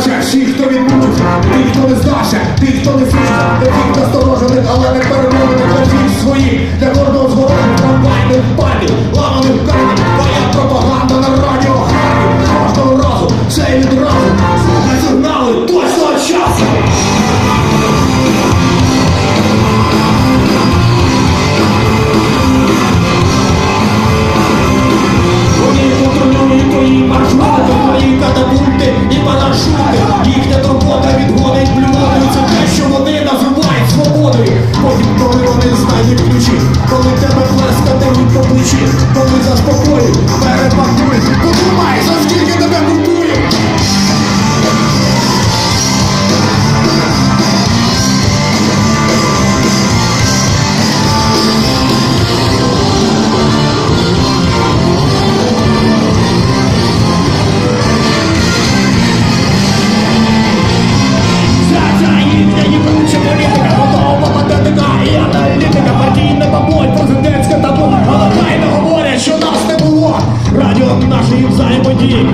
плаче, всі, хто відмучився, ті, хто не здався, ті, хто не сівся, для тих насторожених, але не перемовлених, для всіх своїх, для гордого зворожних трамвайних пам'ять, ламаних камінь, твоя пропаганда на радіо храмі. Кожного разу, все і відразу, не сигнали точного часу. Вони контролюють твої маршрути, твої катапульти і парашути. Їхня турбота відгонить блювотою. Це те, що вони називають свободою. Потім, коли вони знайдуть ключі, коли тебе плескатимуть по плечі, коли заспокоюють, перепакують. Подумай, за скільки тебе будують. Радіо нашої взаємодії